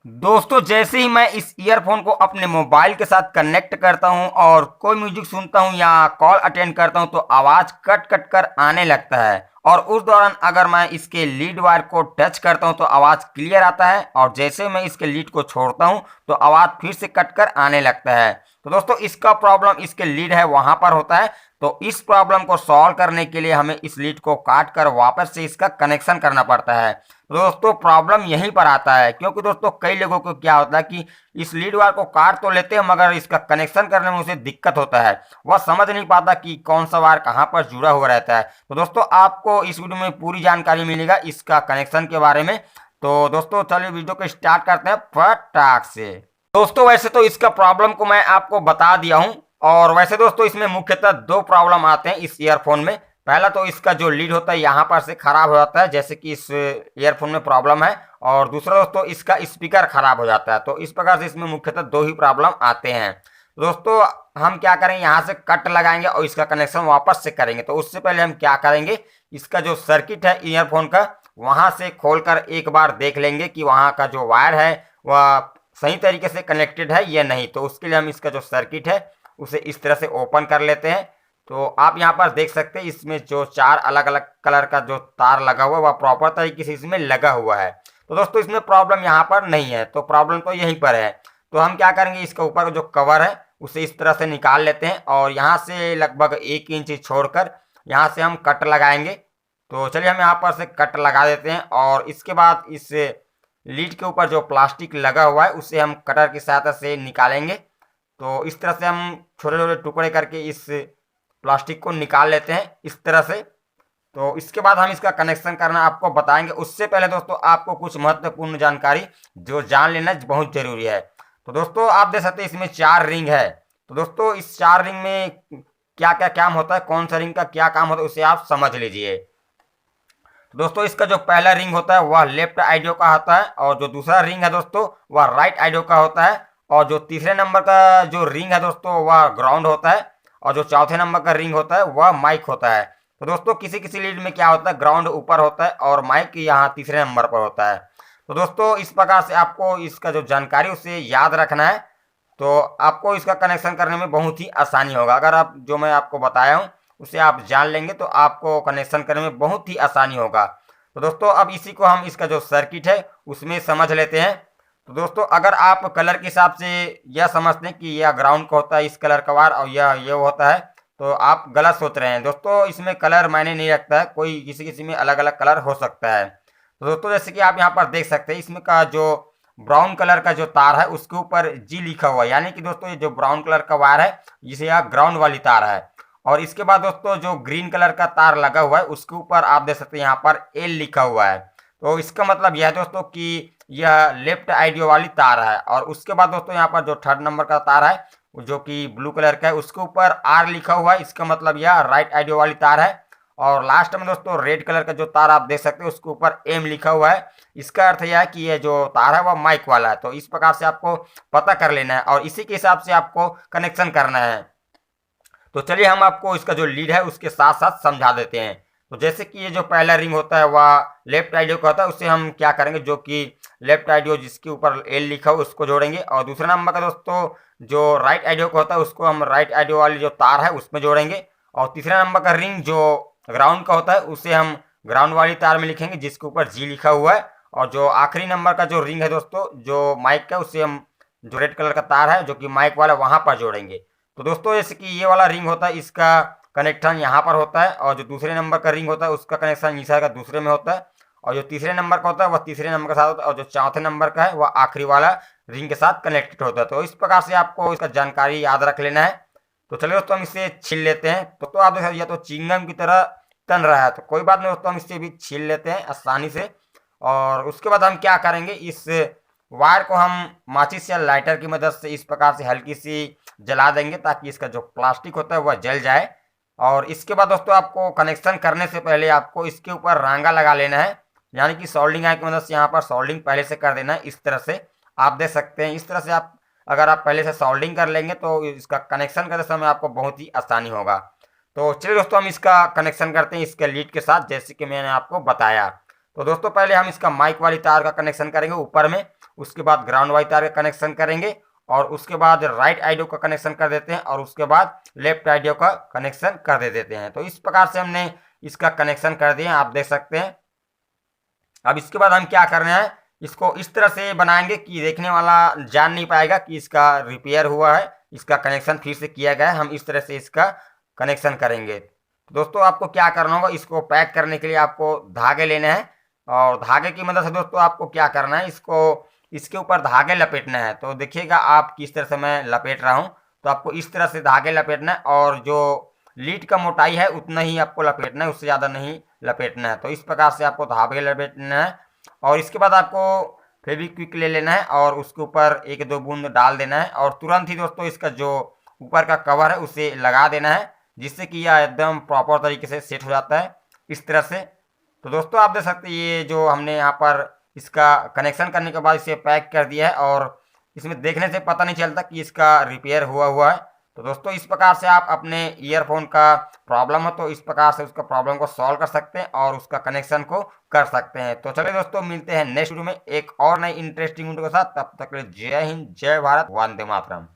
दोस्तों जैसे ही मैं इस ईयरफोन को अपने मोबाइल के साथ कनेक्ट करता हूं और कोई म्यूजिक सुनता हूं या कॉल अटेंड करता हूं तो आवाज कट कट कर आने लगता है। और उस दौरान अगर मैं इसके लीड वायर को टच करता हूं तो आवाज क्लियर आता है, और जैसे मैं इसके लीड को छोड़ता हूं तो आवाज फिर से कट कर आने लगता है। तो दोस्तों इसका प्रॉब्लम इसके लीड है वहां पर होता है। तो इस प्रॉब्लम को सॉल्व करने के लिए हमें इस लीड को काट कर वापस से इसका कनेक्शन करना पड़ता है। दोस्तों प्रॉब्लम यहीं पर आता है, क्योंकि दोस्तों कई लोगों को क्या होता है कि इस लीड वायर को काट तो लेते हैं मगर इसका कनेक्शन करने में उसे दिक्कत होता है। वह समझ नहीं पाता कि कौन सा वायर कहाँ पर जुड़ा हुआ रहता है। तो दोस्तों आपको इस वीडियो में पूरी जानकारी मिलेगा इसका कनेक्शन के बारे में। तो दोस्तों चलिए वीडियो को स्टार्ट करते हैं फटाक से। दोस्तों वैसे तो इसका प्रॉब्लम को मैं आपको बता दिया हूं, और वैसे दोस्तों इसमें मुख्यतः दो प्रॉब्लम आते हैं इस ईयरफोन में। पहला तो इसका जो लीड होता है यहाँ पर से खराब हो जाता है, जैसे कि इस ईयरफोन में प्रॉब्लम है। और दूसरा दोस्तों इसका स्पीकर खराब हो जाता है। तो इस प्रकार से इसमें मुख्यतः दो ही प्रॉब्लम आते हैं। दोस्तों हम क्या करेंगे, यहाँ से कट लगाएंगे और इसका कनेक्शन वापस से करेंगे। तो उससे पहले हम क्या करेंगे, इसका जो सर्किट है ईयरफोन का वहाँ से खोलकर एक बार देख लेंगे कि वहाँ का जो वायर है वह सही तरीके से कनेक्टेड है या नहीं। तो उसके लिए हम इसका जो सर्किट है उसे इस तरह से ओपन कर लेते हैं। तो आप यहाँ पर देख सकते हैं इसमें जो चार अलग अलग कलर का जो तार लगा हुआ है वह प्रॉपर तरीके से इसमें लगा हुआ है। तो दोस्तों इसमें प्रॉब्लम यहाँ पर नहीं है, तो प्रॉब्लम तो यहीं पर है। तो हम क्या करेंगे, इसके ऊपर जो कवर है उसे इस तरह से निकाल लेते हैं और यहाँ से लगभग 1 इंच छोड़कर यहाँ से हम कट लगाएंगे। तो चलिए हम यहाँ पर से कट लगा देते हैं, और इसके बाद इस लीड के ऊपर जो प्लास्टिक लगा हुआ है उसे हम कटर की सहायता से निकालेंगे। तो इस तरह से हम छोटे छोटे टुकड़े करके इस प्लास्टिक को निकाल लेते हैं इस तरह से। तो इसके बाद हम इसका कनेक्शन करना आपको बताएंगे। उससे पहले दोस्तों आपको कुछ महत्वपूर्ण जानकारी जो जान लेना बहुत जरूरी है। तो दोस्तों आप देख सकते हैं इसमें 4 रिंग है। तो दोस्तों इस 4 रिंग में क्या क्या काम होता है, कौन सा रिंग का क्या काम होता है उसे आप समझ लीजिए। तो दोस्तों इसका जो पहला रिंग होता है वह लेफ्ट आइडियो का होता है, और जो दूसरा रिंग है दोस्तों वह राइट आइडियो का होता है, और जो तीसरे नंबर का जो रिंग है दोस्तों वह ग्राउंड होता है, और जो चौथे नंबर का रिंग होता है वह माइक होता है। तो दोस्तों किसी किसी लीड में क्या होता है, ग्राउंड ऊपर होता है और माइक यहाँ तीसरे नंबर पर होता है। तो दोस्तों इस प्रकार से आपको इसका जो जानकारी उसे याद रखना है। तो आपको इसका कनेक्शन करने में बहुत ही आसानी होगा। अगर आप जो मैं आपको बताया हूँ उसे आप जान लेंगे तो आपको कनेक्शन करने में बहुत ही आसानी होगा। तो दोस्तों अब इसी को हम इसका जो सर्किट है उसमें समझ लेते हैं। तो दोस्तों अगर आप कलर के हिसाब से यह समझते हैं कि यह ग्राउंड का होता है इस कलर का वायर और यह ये होता है, तो आप गलत सोच रहे हैं। दोस्तों इसमें कलर मायने नहीं रखता है, कोई किसी किसी में अलग अलग कलर हो सकता है। तो दोस्तों जैसे कि आप यहाँ पर देख सकते हैं इसमें का जो ब्राउन कलर का जो तार है उसके ऊपर जी लिखा हुआ है, यानी कि दोस्तों ये जो ब्राउन कलर का वायर है जिसे यह ग्राउंड वाली तार है। और इसके बाद दोस्तों जो ग्रीन कलर का तार लगा हुआ है उसके ऊपर आप देख सकते हैं यहाँ पर एल लिखा हुआ है। तो इसका मतलब यह है दोस्तों कि यह लेफ्ट आइडियो वाली तार है। और उसके बाद दोस्तों यहाँ पर जो थर्ड नंबर का तार है जो कि ब्लू कलर का है उसके ऊपर आर लिखा हुआ है, इसका मतलब यह राइट आइडियो वाली तार है। और लास्ट में दोस्तों रेड कलर का जो तार आप देख सकते हैं उसके ऊपर एम लिखा हुआ है, इसका अर्थ यह है कि यह जो तार है वह माइक वाला है। तो इस प्रकार से आपको पता कर लेना है और इसी के हिसाब से आपको कनेक्शन करना है। तो चलिए हम आपको इसका जो लीड है उसके साथ साथ समझा देते हैं। तो जैसे कि ये जो पहला रिंग होता है वह लेफ्ट आइडियो का होता है, उससे हम क्या करेंगे, जो कि लेफ्ट आइडियो जिसके ऊपर एल लिखा हो उसको जोड़ेंगे। और दूसरा नंबर का दोस्तों जो राइट आइडियो का होता है उसको हम राइट आइडियो वाली जो तार है उसमें जोड़ेंगे। और तीसरा नंबर का रिंग जो ग्राउंड का होता है उसे हम ग्राउंड वाली तार में लिखेंगे जिसके ऊपर जी लिखा हुआ है। और जो आखिरी नंबर का जो रिंग है दोस्तों जो माइक का, उसे हम जो रेड कलर का तार है जो कि माइक वाला वहां पर जोड़ेंगे। तो दोस्तों जैसे कि ये वाला रिंग होता है इसका कनेक्शन यहाँ पर होता है, और जो दूसरे नंबर का रिंग होता है उसका कनेक्शन इस का दूसरे में होता है, और जो तीसरे नंबर का होता है वह तीसरे नंबर के साथ होता है, और जो चौथे नंबर का है वह आखिरी वाला रिंग के साथ कनेक्टेड होता है। तो इस प्रकार से आपको इसका जानकारी याद रख लेना है। तो चलिए दोस्तों हम इसे छील लेते हैं। तो आप देख सकते यह तो चिंगम की तरह तन रहा है, तो कोई बात नहीं दोस्तों, हम इससे भी छील लेते हैं आसानी से। और उसके बाद हम क्या करेंगे, इस वायर को हम माचिस या लाइटर की मदद से इस प्रकार से हल्की सी जला देंगे ताकि इसका जो प्लास्टिक होता है वह जल जाए। और इसके बाद दोस्तों आपको कनेक्शन करने से पहले आपको इसके ऊपर रांगा लगा लेना है, यानी कि सोल्डिंग आयरन की मदद से यहाँ पर सोल्डिंग पहले से कर देना है। इस तरह से आप देख सकते हैं, इस तरह से आप अगर आप पहले से सोल्डिंग कर लेंगे तो इसका कनेक्शन करते समय आपको बहुत ही आसानी होगा। तो चलिए दोस्तों हम इसका कनेक्शन करते हैं इसके लीड के साथ, जैसे कि मैंने आपको बताया। तो दोस्तों पहले हम इसका माइक वाली तार का कनेक्शन करेंगे ऊपर में, उसके बाद ग्राउंड वाली तार का कनेक्शन करेंगे और उसके बाद राइट आईडियो का कनेक्शन कर देते हैं और उसके बाद लेफ्ट आईडियो का कनेक्शन कर देते हैं। तो इस प्रकार से हमने इसका कनेक्शन कर दिया, आप देख सकते हैं। अब इसके बाद हम क्या कर रहे हैं, इसको इस तरह से बनाएंगे कि देखने वाला जान नहीं पाएगा कि इसका रिपेयर हुआ है, इसका कनेक्शन फिर से किया गया है। हम इस तरह से इसका कनेक्शन करेंगे। दोस्तों आपको क्या करना होगा, इसको पैक करने के लिए आपको धागे लेने हैं और धागे की मदद से दोस्तों आपको क्या करना है, इसको इसके ऊपर धागे लपेटना है। तो देखिएगा आप किस तरह से मैं लपेट रहा हूँ। तो आपको इस तरह से धागे लपेटना है और जो लीड का मोटाई है उतना ही आपको लपेटना है, उससे ज़्यादा नहीं लपेटना है। तो इस प्रकार से आपको धागे लपेटना है और इसके बाद आपको फेविक्विक ले लेना है और उसके ऊपर एक दो बूंद डाल देना है और तुरंत ही दोस्तों इसका जो ऊपर का कवर है उसे लगा देना है, जिससे कि यह एकदम प्रॉपर तरीके से सेट हो जाता है इस तरह से। तो दोस्तों आप देख सकते हैं ये जो हमने यहाँ पर इसका कनेक्शन करने के बाद इसे पैक कर दिया है और इसमें देखने से पता नहीं चलता कि इसका रिपेयर हुआ है। तो दोस्तों इस प्रकार से आप अपने ईयरफोन का प्रॉब्लम हो तो इस प्रकार से उसका प्रॉब्लम को सॉल्व कर सकते हैं और उसका कनेक्शन को कर सकते हैं। तो चलिए दोस्तों मिलते हैं नेक्स्ट वीडियो में एक और नई इंटरेस्टिंग वीडियो के साथ। तब तक के लिए जय हिंद, जय भारत, वंदे मातरम।